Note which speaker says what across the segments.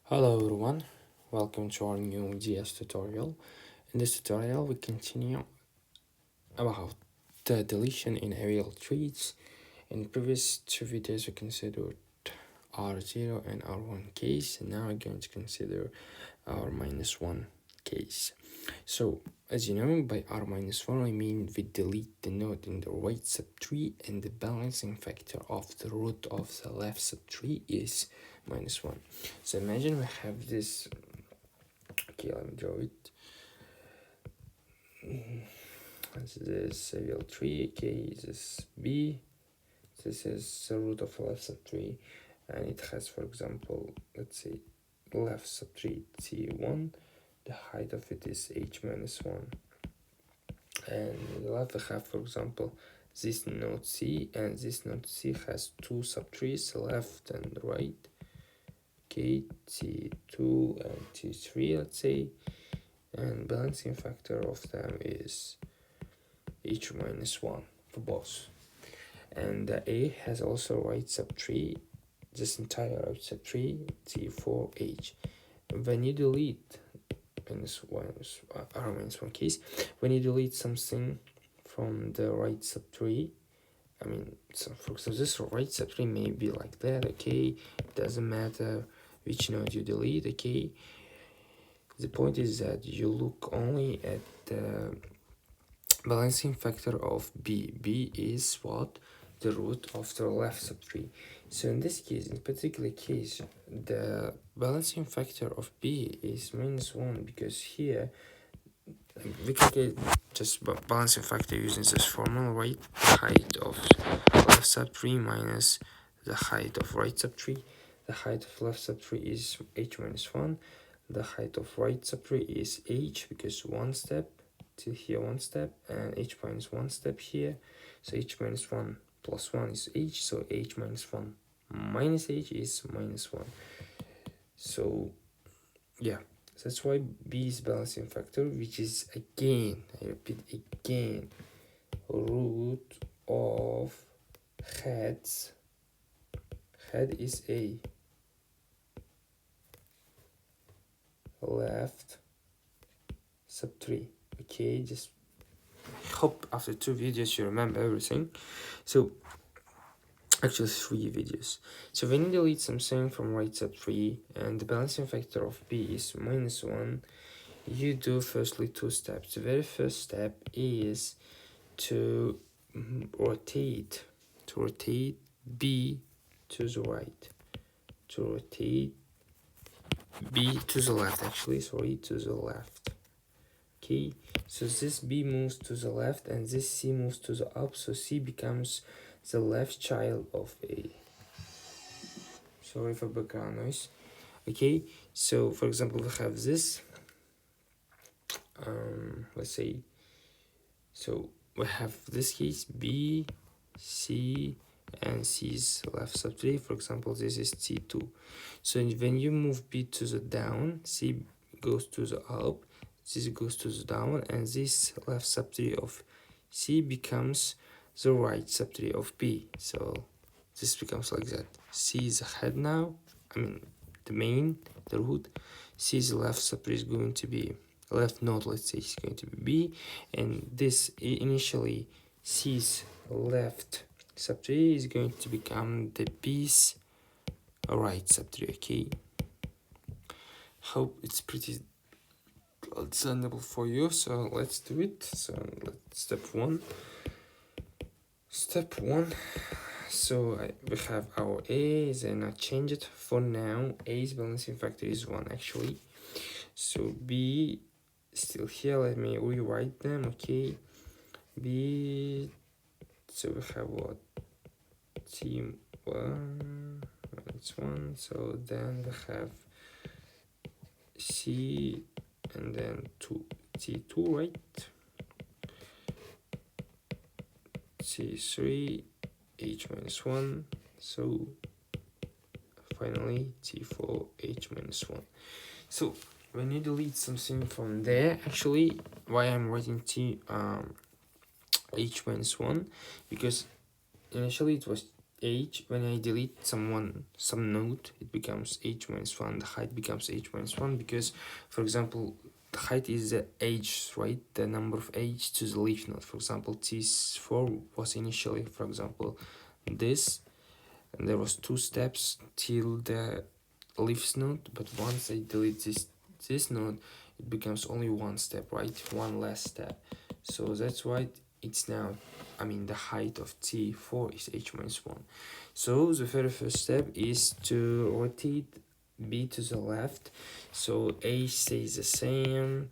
Speaker 1: Hello everyone, welcome to our new DS tutorial. In this tutorial we continue about the deletion in AVL trees. In previous two videos we considered R0 and R1 case, and now we're going to consider R-1 case. So as you know, by R-1 I mean we delete the node in the right subtree and the balancing factor of the root of the left subtree is -1. So imagine we have this. Okay, let me draw it. This is AVL3, okay, this is B, this is the root of left subtree, and it has, for example, let's say left subtree T1, the height of it is H-1, and the left we have, for example, this node C, and this node C has two subtrees, left and right, okay, T2 and T3, let's say, and balancing factor of them is H-1 for both. And the A has also right subtree, this entire right subtree, T4H. When you delete, in this R-1 case, when you delete something from the right subtree, I mean, so for example, this right subtree may be like that, okay, it doesn't matter which node you delete, okay. The point is that you look only at the balancing factor of B. B is what? The root of the left subtree. So in this case, in particular case, the balancing factor of B is -1 because here we can get just balancing factor using this formula, right? The height of left subtree minus the height of right subtree. The height of left subtree is H-1. The height of right subtree is H because one step till here, one step, and H-1 step here. So H-1 plus 1 is H, so H-1 minus H is -1. So yeah, that's why B is balancing factor, which is again, I repeat again, root of heads. Head is A, left subtree. Okay, just hope after two videos you remember everything. So actually 3 videos. So when you delete something from right subtree and the balancing factor of B is -1, you do firstly 2 steps. The very first step is to rotate B to the right, to rotate B to the left, actually, sorry, to the left. Okay, so this B moves to the left and this C moves to the up, so C becomes the left child of A. Sorry for background noise. Okay, so for example, we have this, let's say, so we have this case B, C, and C's left subtree. For example, this is T2. So when you move B to the down, C goes to the up, this goes to the down, and this left subtree of C becomes the right subtree of B. So this becomes like that. C is the head now, I mean the main, the root. C's left subtree is going to be left node, let's say, is going to be B, and this initially C's left subtree is going to become the B's right subtree. Okay, hope it's pretty understandable for you, so let's do it. So let's step one. So we have our A, then I change it for now. A's balancing factor is 1 actually. So B still here, let me rewrite them. Okay, B, so we have what, T1, it's 1, so then we have C and then 2, T2, right, C3, H-1, so finally T4, H-1. So when you delete something from there, actually, why I'm writing H-1, because initially it was h, when I delete some node, it becomes h minus 1, the height becomes h minus 1, because for example the height is the age, right, the number of age to the leaf node. For example, t4 was initially, for example, this, and there was 2 steps till the leaves node, but once I delete this node, it becomes only 1 step, right, one less step. So that's why it's now, I mean, the height of t4 is h minus 1. So the very first step is to rotate b to the left, so a stays the same,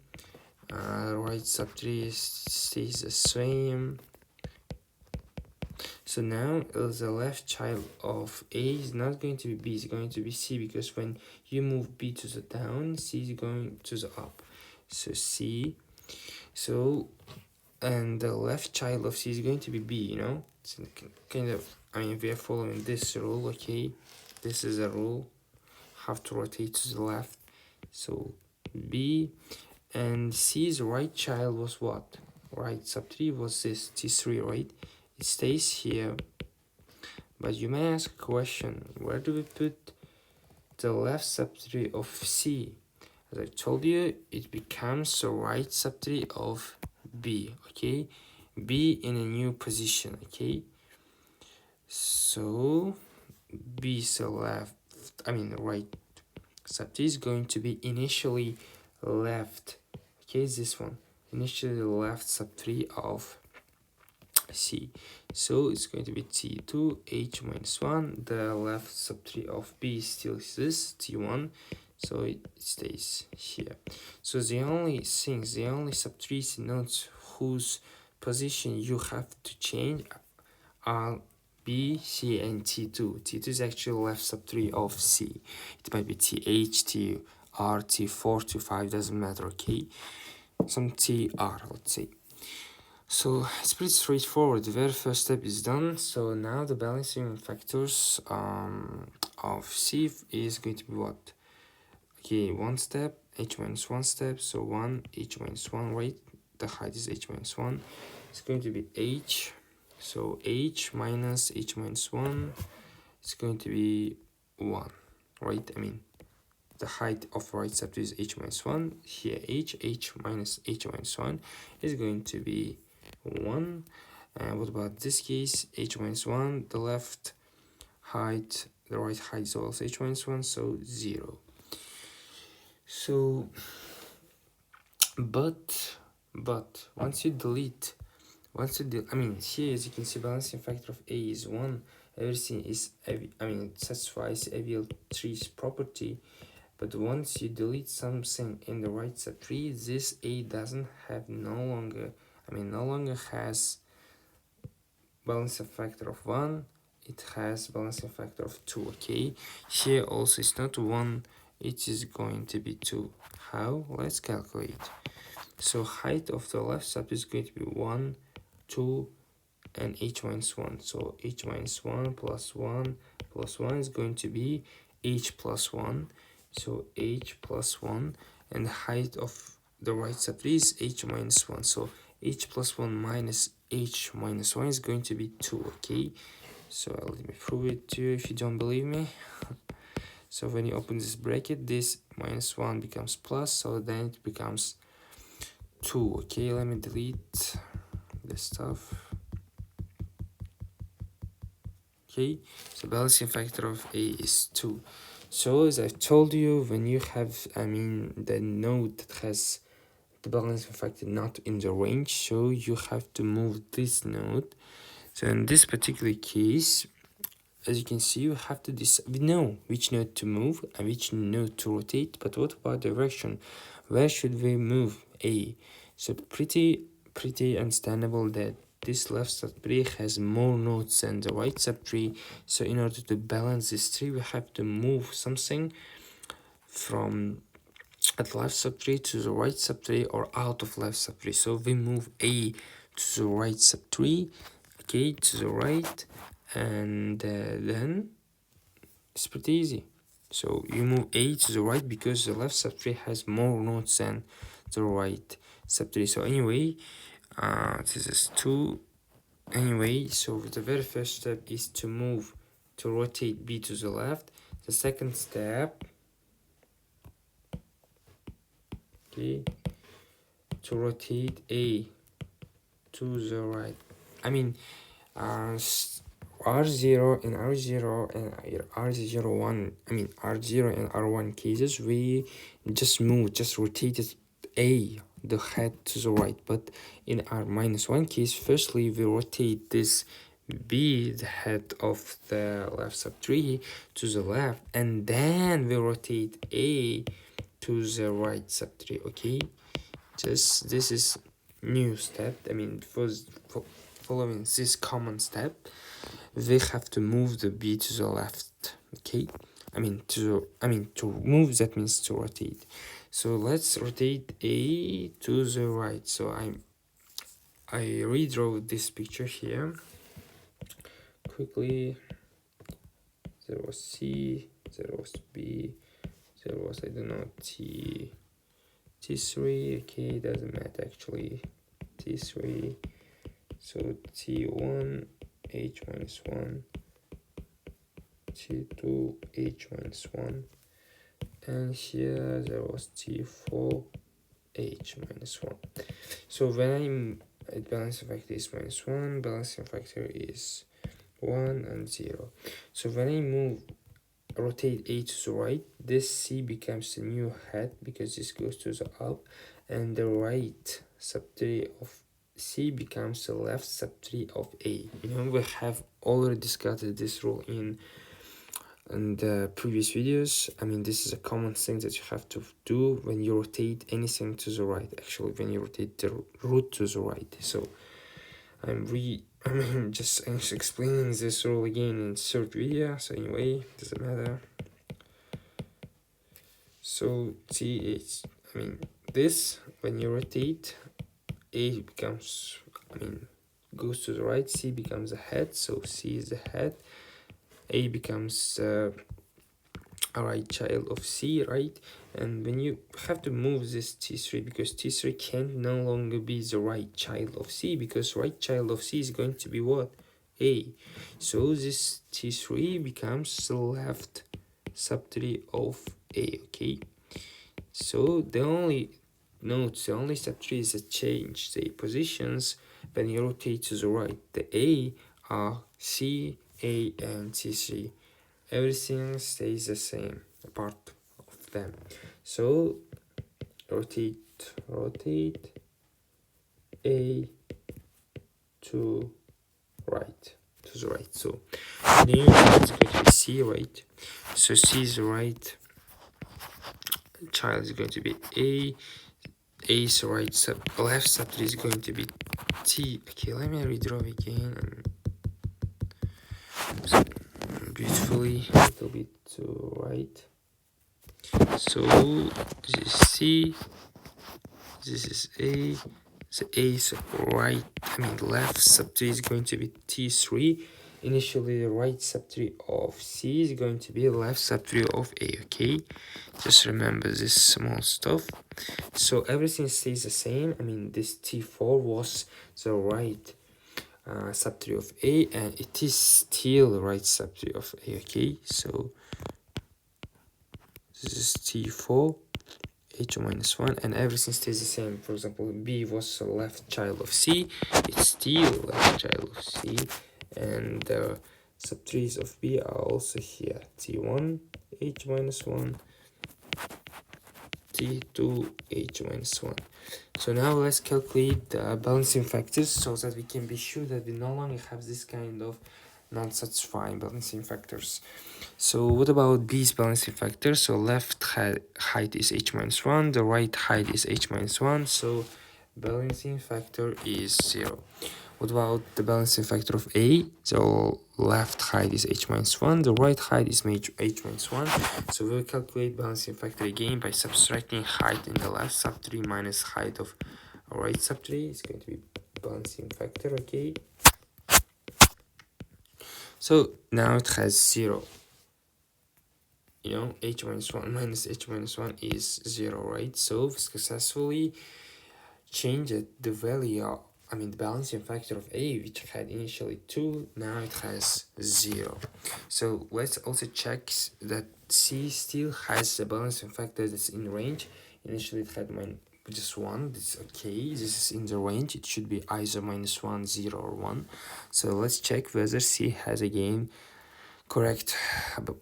Speaker 1: right subtree stays the same. So now the left child of a is not going to be b, it's going to be c, because when you move b to the down, c is going to the up, so c. So and the left child of c is going to be b, you know, it's kind of, I mean, we are following this rule, okay, this is a rule, have to rotate to the left, so b. And c's right child was what? Right subtree was this t3, right? It stays here. But you may ask a question, where do we put the left subtree of c? As I told you, it becomes the right subtree of b, okay? B in a new position, okay? So b is the left, I mean the right subtree is going to be initially left, okay, this one, initially the left subtree of c, so it's going to be t2 h minus 1, the left subtree of b still is this t1, so it stays here. So the only subtrees nodes whose position you have to change are b, c, and t2. T2 is actually left subtree of c. It might be th, t, r, t4, t5, doesn't matter, okay? Some tr, let's say. So it's pretty straightforward. The very first step is done. So now the balancing factors of c is going to be what? Okay, one step, h minus 1 step, so 1, h minus 1, right? The height is h minus 1. It's going to be h, so h minus h minus 1, it's going to be 1, right? I mean, the height of right subtree is h minus 1. Here, h minus h minus 1 is going to be 1. And what about this case? H minus 1, the left height, the right height is also h minus 1, so 0. So, but once you delete, I mean, here as you can see, balancing factor of a is 1. Everything is, I mean, it satisfies AVL tree's property. But once you delete something in the right subtree, this a doesn't have no longer has balancing factor of 1, it has balancing factor of 2, okay? Here also it's not 1, it is going to be 2. How? Let's calculate. So height of the left sub is going to be 1, 2, and h minus 1. So h minus 1 plus 1 plus 1 is going to be h plus 1. So h plus 1, and the height of the right subtree is h minus 1. So h plus 1 minus h minus 1 is going to be 2, okay? So let me prove it to you if you don't believe me. So when you open this bracket, this minus 1 becomes plus, so then it becomes 2, okay? Let me delete this stuff. Okay, so balancing factor of a is 2. So as I've told you, when you have, the node that has the balancing factor not in the range, so you have to move this node. So in this particular case, as you can see, you have to decide. We know which node to move and which node to rotate, but what about direction? Where should we move a? So pretty understandable that this left subtree has more nodes than the right subtree. So in order to balance this tree, we have to move something from the left subtree to the right subtree or out of left subtree. So we move a to the right subtree, okay, to the right, and then it's pretty easy. So you move a to the right because the left subtree has more nodes than the right subtree. So anyway, this is 2. Anyway, so the very first step is to move to rotate B to the left. The second step, okay, to rotate A to the right. I mean, R0 and R0 and R01, I mean R0 and R1 cases, we just rotated A, the head, to the right. But in R-1 case, firstly we rotate this B, the head of the left subtree, to the left, and then we rotate A to the right subtree. Okay, just this is new step. I mean, following this common step, we have to move the B to the left. Okay, to move, that means to rotate. So let's rotate A to the right. So I redraw this picture here quickly. There was C, there was B, there was, I don't know, T3. Okay, doesn't matter actually. T3, so T1 H minus 1, T2 H minus 1, and here there was T4 H minus 1. So when balancing factor is minus 1, balancing factor is 1 and 0. So when I rotate A to the right, this C becomes the new head because this goes to the up, and the right subtree of C becomes the left subtree of A. You know, we have already discussed this rule in the previous videos. I mean, this is a common thing that you have to do when you rotate anything to the right, actually, when you rotate the root to the right. So I'm just explaining this rule again in third video, so anyway, doesn't matter. So TH, this, when you rotate, A becomes, goes to the right, C becomes a head, so C is the head, A becomes a right child of C, right? And when you have to move this T3, because T3 can no longer be the right child of C, because right child of C is going to be what? A. So this T3 becomes the left subtree of A, okay? So the only subtrees that change the positions when you rotate to the right. The A are C, A, and T3. Everything stays the same apart of them. So rotate A to the right. So new it's going to be C, right? So C is the right child is going to be A. A's right left subtree is going to be T. Okay, let me redraw again and beautifully a little bit to right. So this is C, this is A, the A's right, left subtree is going to be T3. Initially the right subtree of C is going to be left subtree of A, okay? Just remember this small stuff. So everything stays the same. This T4 was the right subtree of A, and it is still the right subtree of A, okay? So this is T4 H minus 1, and everything stays the same. For example, B was the left child of C, it's still left child of C, and the subtrees of B are also here. T1 H minus 1, T2 H minus 1. So now let's calculate the balancing factors so that we can be sure that we no longer have this kind of non-satisfying balancing factors. So what about B's balancing factor? So left height is H minus 1, the right height is H minus 1, so balancing factor is 0. What about the balancing factor of A? So left height is H minus 1, the right height is H minus 1. So we'll calculate balancing factor again by subtracting height in the left subtree minus height of right subtree. It's going to be balancing factor, okay? So now it has 0. You know, H minus 1 minus H minus 1 is 0, right? So we successfully changed the value the balancing factor of A, which had initially 2, now it has 0. So let's also check that C still has a balancing factor that's in range. Initially it had just 1, this is okay, this is in the range, it should be either -1, 0 or 1. So let's check whether C has again correct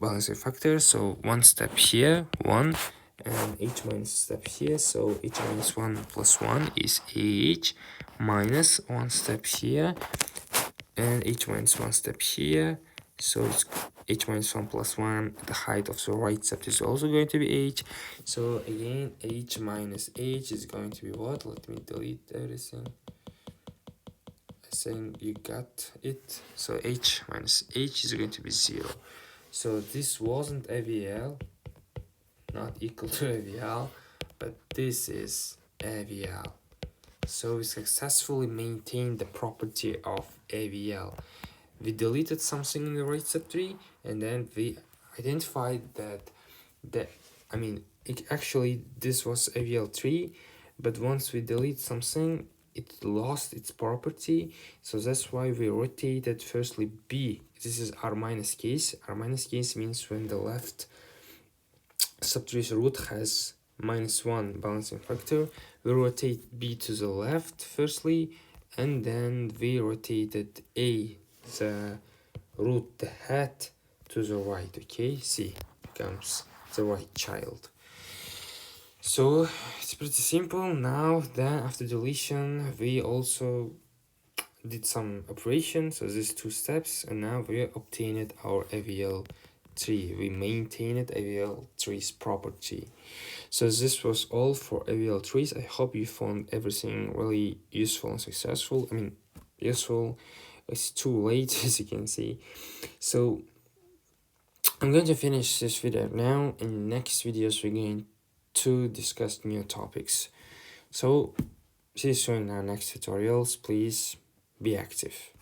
Speaker 1: balancing factor. So one step here, 1, and h minus step here, so h minus 1 plus 1 is h minus 1 step here, and h minus 1 step here, so it's h minus 1 plus 1, the height of the right step is also going to be h. So again, h minus h is going to be what? Let me delete everything. I think you got it. So h minus h is going to be 0. So this wasn't AVL, not equal to AVL, but this is AVL. So we successfully maintained the property of AVL. We deleted something in the right subtree, and then we identified that actually this was AVL3, but once we delete something, it lost its property. So that's why we rotated firstly B. This is R minus case. R minus case means when the left subtree's root has -1 balancing factor. We rotate B to the left firstly, and then we rotated A, the root, the hat, to the right. Okay, C becomes the right child. So it's pretty simple. Now then, after deletion, we also did some operations, so these 2 steps, and now we obtained our AVL3. We maintained AVL3's property. So this was all for AVL3s. I hope you found everything really useful and successful. Useful. It's too late, as you can see. So I'm going to finish this video now. In next videos, we're going to discuss new topics. So see you soon in our next tutorials. Please be active.